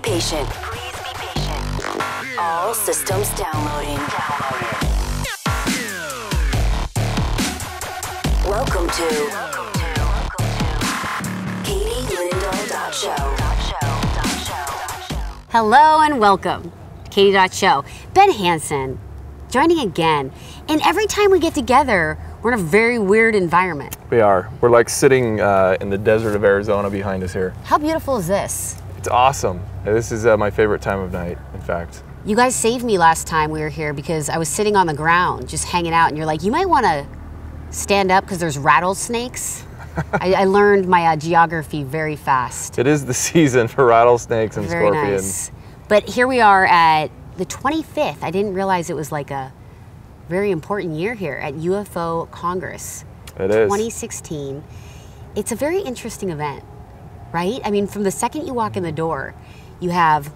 patient. Please be patient. All systems downloading. Welcome to Katie.Show. Hello and welcome to Katie.Show. Ben Hansen joining again. And every time we get together, we're in a very weird environment. We are. We're like sitting in the desert of Arizona behind us here. How beautiful is this? It's awesome. This is my favorite time of night, in fact. You guys saved me last time we were here because I was sitting on the ground just hanging out and you're like, you might want to stand up because there's rattlesnakes. I learned my geography very fast. It is the season for rattlesnakes and very scorpions. Nice. But here we are at the 25th. I didn't realize it was like a very important year here at UFO Congress. It is. 2016. It's a very interesting event, right? I mean, from the second you walk in the door, you have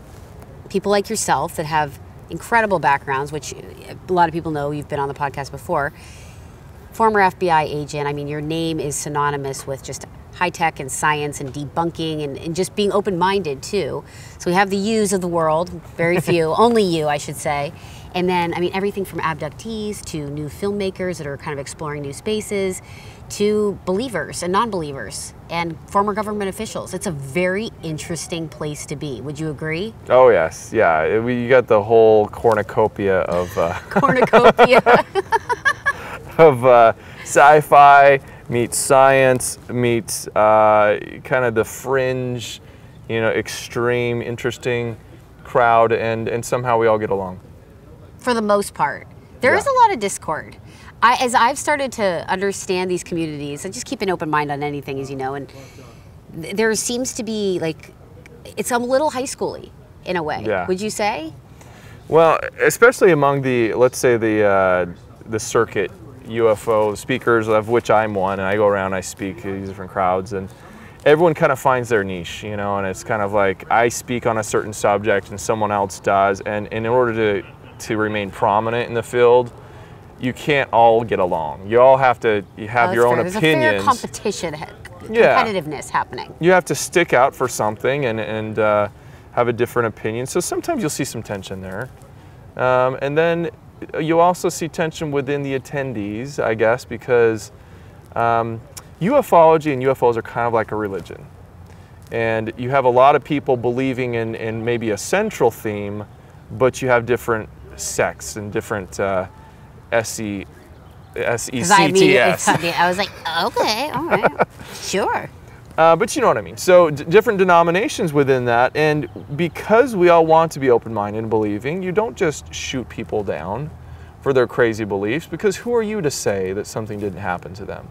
people like yourself that have incredible backgrounds, which a lot of people know. You've been on the podcast before. Former FBI agent. I mean, your name is synonymous with just high tech and science and debunking and just being open-minded too. So we have the yous of the world, very few, only you, I should say. And then, I mean, everything from abductees to new filmmakers that are kind of exploring new spaces to believers and non-believers and former government officials. It's a very interesting place to be. Would you agree? Oh, yes. Yeah. You got the whole cornucopia of... cornucopia. of sci-fi meets science meets kind of the fringe, you know, extreme, interesting crowd, and somehow we all get along. For the most part. There is a lot of discord. As I've started to understand these communities, I just keep an open mind on anything, as you know, and there seems to be like, it's a little high school-y in a way, would you say? Well, especially among the, let's say the circuit UFO speakers, of which I'm one, and I go around, I speak to these different crowds, and everyone kind of finds their niche, you know, and it's kind of like I speak on a certain subject and someone else does, and in order to remain prominent in the field, you can't all get along. You all have to have your own opinions. There's a fair competition, competitiveness happening. You have to stick out for something and have a different opinion. So sometimes you'll see some tension there. And then you also see tension within the attendees, I guess, because ufology and UFOs are kind of like a religion. And you have a lot of people believing in maybe a central theme, but you have different sects and different SECTS. I was like, okay, all right, sure. But you know what I mean. So different denominations within that, and because we all want to be open-minded and believing, you don't just shoot people down for their crazy beliefs, because who are you to say that something didn't happen to them,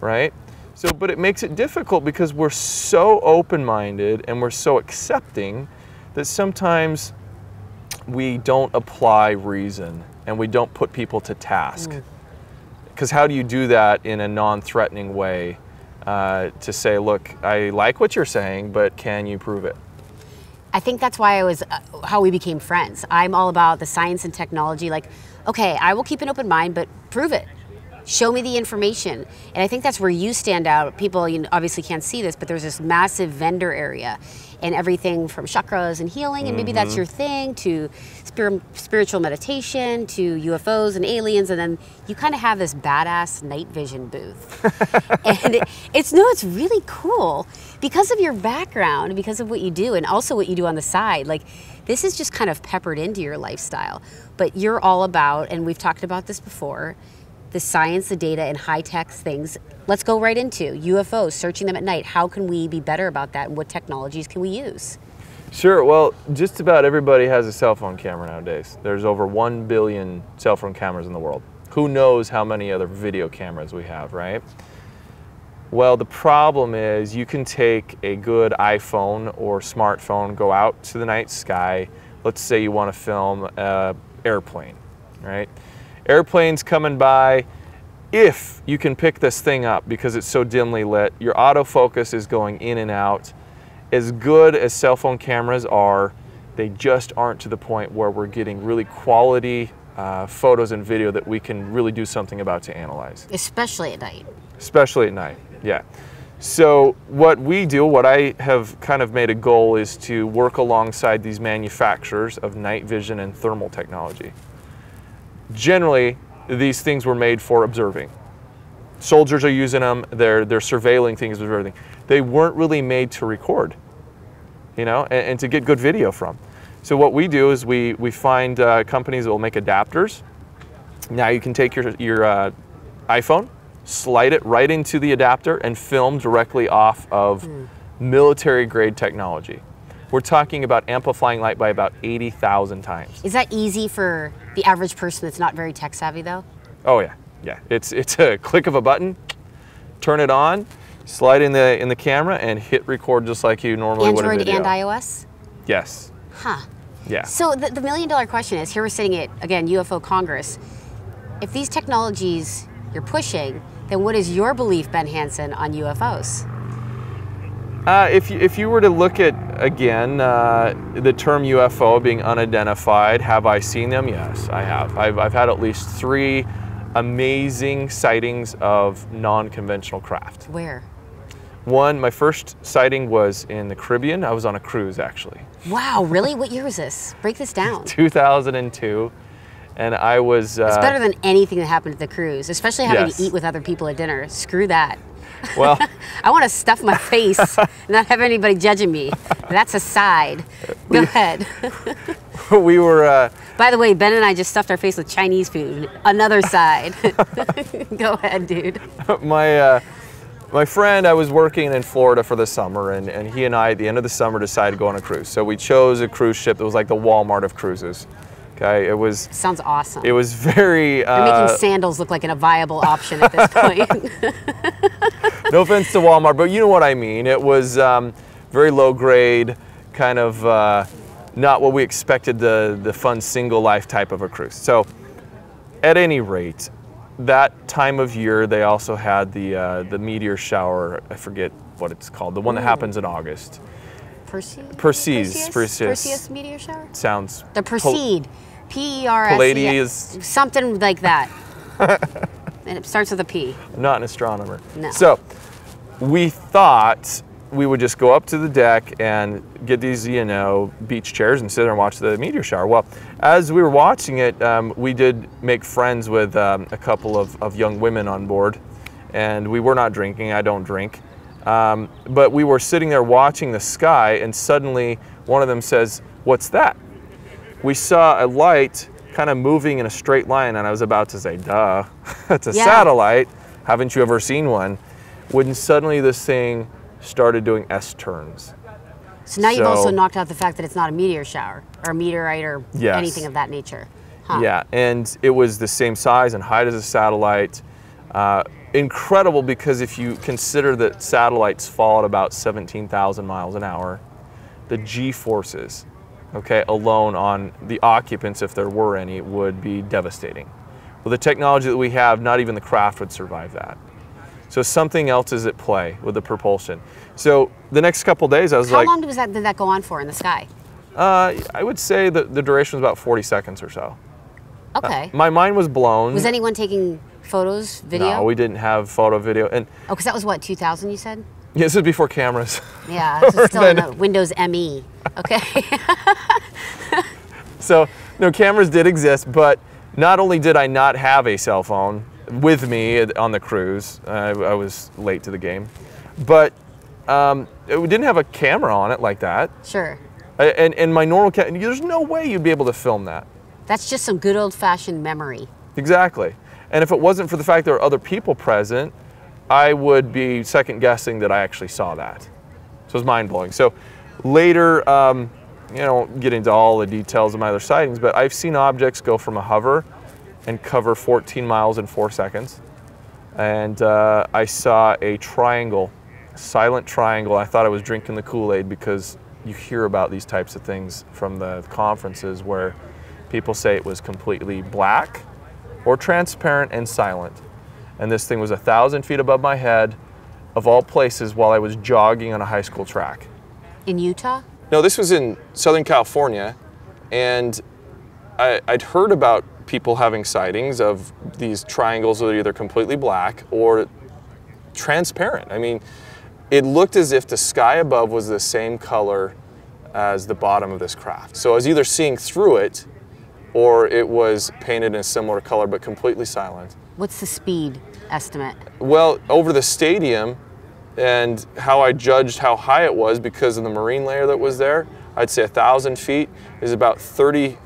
right? So, but it makes it difficult because we're so open-minded and we're so accepting that sometimes we don't apply reason and we don't put people to task. Because how do you do that in a non-threatening way? To say, look, I like what you're saying, but can you prove it? I think that's why how we became friends. I'm all about the science and technology. Like, okay, I will keep an open mind, but prove it. Show me the information. And I think that's where you stand out. People obviously can't see this, but there's this massive vendor area and everything from chakras and healing, and maybe that's your thing, to spiritual meditation, to UFOs and aliens, and then you kind of have this badass night vision booth. And it's really cool because of your background, because of what you do, and also what you do on the side. Like, this is just kind of peppered into your lifestyle. But you're all about, and we've talked about this before, the science, the data, and high-tech things. Let's go right into UFOs, searching them at night. How can we be better about that, and what technologies can we use? Sure. Well, just about everybody has a cell phone camera nowadays. There's over 1 billion cell phone cameras in the world. Who knows how many other video cameras we have, right? Well, the problem is you can take a good iPhone or smartphone, go out to the night sky. Let's say you want to film an airplane, right? Airplanes coming by. If you can pick this thing up because it's so dimly lit, your autofocus is going in and out. As good as cell phone cameras are, they just aren't to the point where we're getting really quality photos and video that we can really do something about to analyze. Especially at night. Especially at night, yeah. So what we do, what I have kind of made a goal, is to work alongside these manufacturers of night vision and thermal technology. Generally, these things were made for observing. Soldiers are using them, they're surveilling things with everything. They weren't really made to record, you know, and to get good video from. So what we do is we find companies that will make adapters. Now you can take your iPhone, slide it right into the adapter, and film directly off of military-grade technology. We're talking about amplifying light by about 80,000 times. Is that easy for the average person that's not very tech-savvy, though? Oh yeah, yeah. It's a click of a button, turn it on, slide in the camera, and hit record just like you normally would a video. Android and iOS? Yes. Huh. Yeah. So the million-dollar question is, here we're sitting at, again, UFO Congress. If these technologies you're pushing, then what is your belief, Ben Hansen, on UFOs? If you were to look at, again, the term UFO being unidentified, have I seen them? Yes, I have. I've had at least 3 amazing sightings of non-conventional craft. Where? One, my first sighting was in the Caribbean. I was on a cruise, actually. Wow, really? What year was this? Break this down. 2002. And I was... It's better than anything that happened at the cruise, especially having Yes. to eat with other people at dinner. Screw that. Well... I want to stuff my face and not have anybody judging me. That's a side. Go ahead. We were... By the way, Ben and I just stuffed our face with Chinese food. Another side. Go ahead, dude. My friend, I was working in Florida for the summer, and he and I, at the end of the summer, decided to go on a cruise. So we chose a cruise ship that was like the Walmart of cruises. Okay, it was... Sounds awesome. It was very... You're making sandals look like a viable option at this point. No offense to Walmart, but you know what I mean. It was very low grade, kind of not what we expected, the fun single life type of a cruise. So at any rate, that time of year, they also had the meteor shower. I forget what it's called, the one that happens in August. Perseus meteor shower? Sounds... The Perseid. P-E-R-S-E. Palladius. Something like that. And it starts with a P. I'm not an astronomer. No. So we thought we would just go up to the deck and get these, you know, beach chairs and sit there and watch the meteor shower. Well, as we were watching it, we did make friends with a couple of young women on board, and we were not drinking. I don't drink. But we were sitting there watching the sky, and suddenly one of them says, "What's that?" We saw a light kind of moving in a straight line, and I was about to say, duh, it's a satellite. Haven't you ever seen one? When suddenly this thing started doing S-turns. So now you've also knocked out the fact that it's not a meteor shower or a meteorite or anything of that nature. Huh. Yeah, and it was the same size and height as a satellite. Incredible, because if you consider that satellites fall at about 17,000 miles an hour, the G-forces, okay, alone on the occupants, if there were any, would be devastating. With the technology that we have, not even the craft would survive that. So something else is at play with the propulsion. So the next couple days, I was like... How long did that go on for in the sky? I would say that the duration was about 40 seconds or so. Okay. My mind was blown. Was anyone taking photos, video? No, we didn't have photo, video. And oh, because that was what, 2000 you said? Yeah, this is before cameras. Yeah, this is still in the Windows ME. Okay. So, no, cameras did exist, but not only did I not have a cell phone with me on the cruise, I was late to the game, but we didn't have a camera on it like that. Sure. And my normal camera, there's no way you'd be able to film that. That's just some good old-fashioned memory. Exactly. And if it wasn't for the fact there were other people present, I would be second guessing that I actually saw that. So it was mind blowing. So later, you know, get into all the details of my other sightings, but I've seen objects go from a hover and cover 14 miles in 4 seconds. And I saw a triangle, a silent triangle. I thought I was drinking the Kool-Aid, because you hear about these types of things from the conferences where people say it was completely black or transparent and silent. And this thing was 1,000 feet above my head, of all places, while I was jogging on a high school track. In Utah? No, this was in Southern California, and I'd heard about people having sightings of these triangles that are either completely black or transparent. I mean, it looked as if the sky above was the same color as the bottom of this craft. So I was either seeing through it or it was painted in a similar color but completely silent. What's the speed estimate? Well, over the stadium and how I judged how high it was because of the marine layer that was there, I'd say 1,000 feet is about 30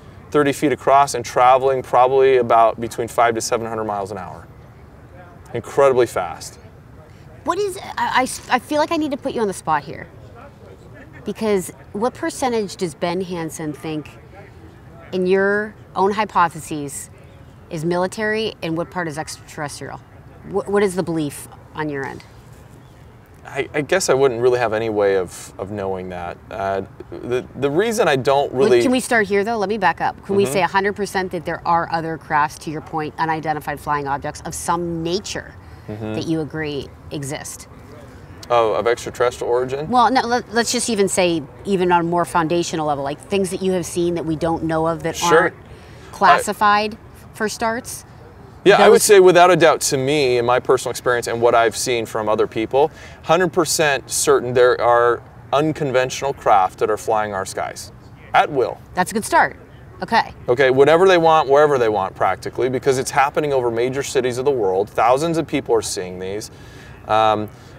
feet across and traveling probably about between 500 to 700 miles an hour. Incredibly fast. What is, I feel like I need to put you on the spot here. Because what percentage does Ben Hansen think, in your own hypotheses, is military and what part is extraterrestrial? What is the belief on your end? I guess I wouldn't really have any way of knowing that. The reason I don't really... Can we start here though? Let me back up. Can we say 100% that there are other crafts, to your point, unidentified flying objects of some nature that you agree exist? Of extraterrestrial origin? Well, no, let's just even say, even on a more foundational level, like things that you have seen that we don't know of that aren't classified for starts. Yeah, I would say without a doubt, to me, in my personal experience and what I've seen from other people, 100% certain there are unconventional craft that are flying our skies at will. That's a good start. Okay. Okay, whenever they want, wherever they want, practically, because it's happening over major cities of the world. Thousands of people are seeing these.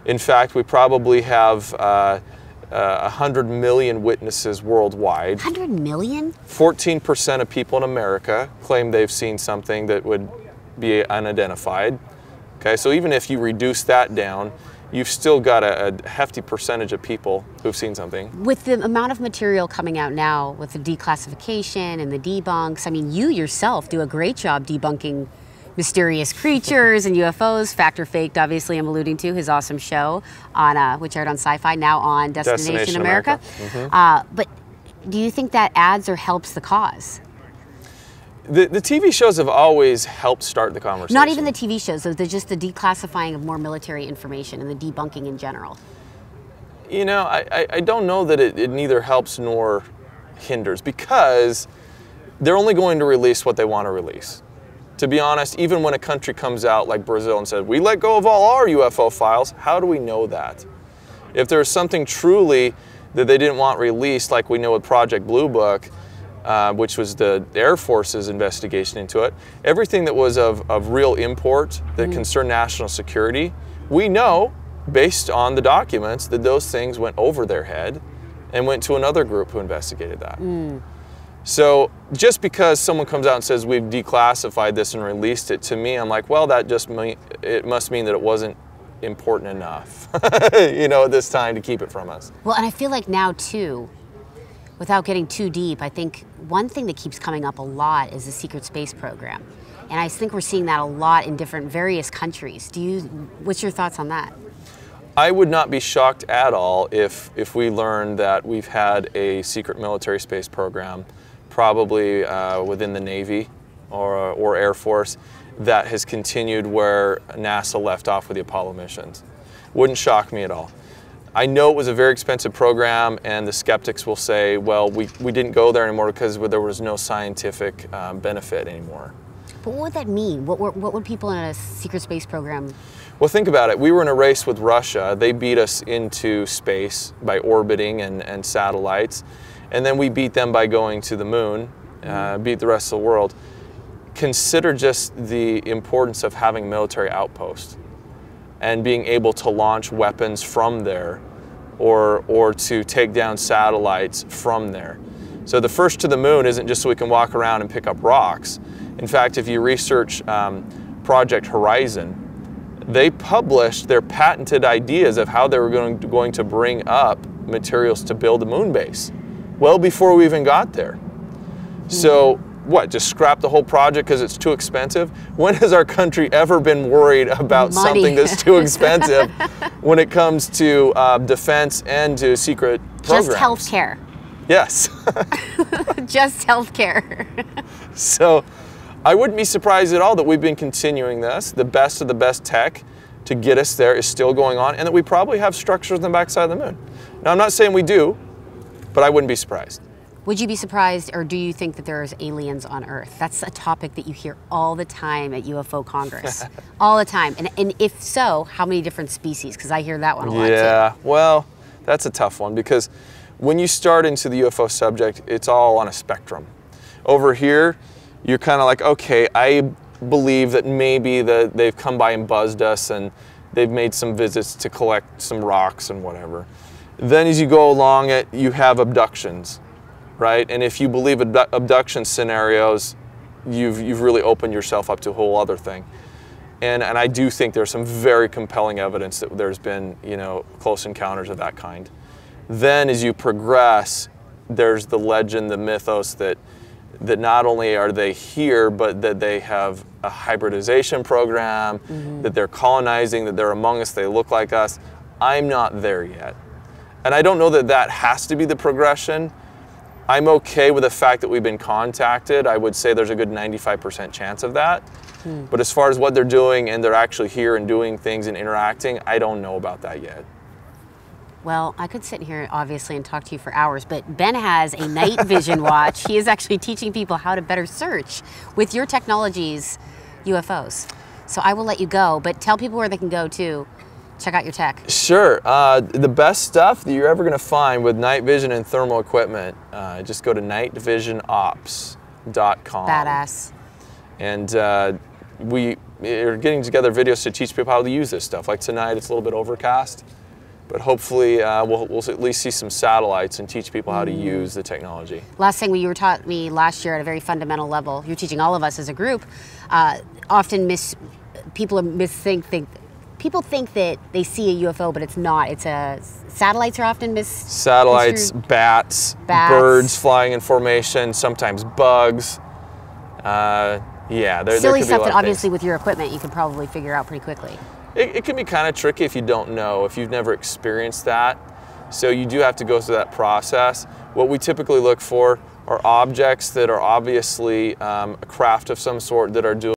In fact, we probably have 100 million witnesses worldwide. 100 million? 14% of people in America claim they've seen something that would be unidentified. Okay, so even if you reduce that down, you've still got a hefty percentage of people who've seen something. With the amount of material coming out now, with the declassification and the debunks, I mean, you yourself do a great job debunking mysterious creatures and UFOs. Fact or Faked, obviously, I'm alluding to his awesome show on which aired on Sci-Fi, now on Destination America. But do you think that adds or helps the cause? The TV shows have always helped start the conversation. Not even the TV shows, though, just the declassifying of more military information and the debunking in general. You know, I don't know that it neither helps nor hinders, because they're only going to release what they want to release. To be honest, even when a country comes out like Brazil and says, we let go of all our UFO files, how do we know that? If there's something truly that they didn't want released, like we know with Project Blue Book, which was the Air Force's investigation into it, everything that was of real import that concerned national security, we know, based on the documents, that those things went over their head and went to another group who investigated that. So just because someone comes out and says we've declassified this and released it, to me, I'm like, well, that just it must mean that it wasn't important enough, you know, at this time to keep it from us. Well, and I feel like now too, without getting too deep, I think one thing that keeps coming up a lot is the secret space program. And I think we're seeing that a lot in various countries. What's your thoughts on that? I would not be shocked at all if we learned that we've had a secret military space program, probably within the Navy or Air Force, that has continued where NASA left off with the Apollo missions. Wouldn't shock me at all. I know it was a very expensive program, and the skeptics will say, well, we didn't go there anymore because there was no scientific benefit anymore. But what would that mean? What would people in a secret space program? Well, think about it. We were in a race with Russia. They beat us into space by orbiting and satellites, and then we beat them by going to the moon, beat the rest of the world. Consider just the importance of having a military outpost and being able to launch weapons from there, or to take down satellites from there. So the first to the moon isn't just so we can walk around and pick up rocks. In fact, if you research Project Horizon, they published their patented ideas of how they were going to bring up materials to build a moon base, well before we even got there. So what, just scrap the whole project because it's too expensive? When has our country ever been worried about something that's too expensive when it comes to defense and to secret programs? Just healthcare. Yes. Just healthcare. So I wouldn't be surprised at all that we've been continuing this. The best of the best tech to get us there is still going on, and that we probably have structures on the backside of the moon. Now, I'm not saying we do, but I wouldn't be surprised. Would you be surprised, or do you think that there's aliens on Earth? That's a topic that you hear all the time at UFO Congress. All the time. And if so, how many different species? Because I hear that one a lot Yeah, too. well, that's a tough one, because when you start into the UFO subject, it's all on a spectrum. Over here, you're kind of like, okay, I believe that maybe they've come by and buzzed us and they've made some visits to collect some rocks and whatever. Then as you go along it, you have abductions, right? And if you believe abduction scenarios, you've really opened yourself up to a whole other thing. And I do think there's some very compelling evidence that there's been, close encounters of that kind. Then as you progress, there's the legend, the mythos that not only are they here, but that they have a hybridization program, that they're colonizing, that they're among us, they look like us. I'm not there yet. And I don't know that that has to be the progression. I'm okay with the fact that we've been contacted. I would say there's a good 95% chance of that. But as far as what they're doing and they're actually here and doing things and interacting, I don't know about that yet. Well, I could sit here obviously and talk to you for hours, but Ben has a night vision watch. He is actually teaching people how to better search with your technologies, UFOs. So I will let you go, but tell people where they can go to check out your tech. Sure. The best stuff that you're ever going to find with night vision and thermal equipment, just go to nightvisionops.com. Badass. And we are getting together videos to teach people how to use this stuff. Like tonight, it's a little bit overcast, but hopefully we'll at least see some satellites and teach people how to use the technology. Last thing you were taught me last year at a very fundamental level, you're teaching all of us as a group, people think that they see a UFO, but it's not. It's satellites are often Satellites, bats, birds flying in formation, sometimes bugs. Yeah, silly stuff that obviously with your equipment you can probably figure out pretty quickly. It can be kind of tricky if you don't know, if you've never experienced that. So you do have to go through that process. What we typically look for are objects that are obviously a craft of some sort that are doing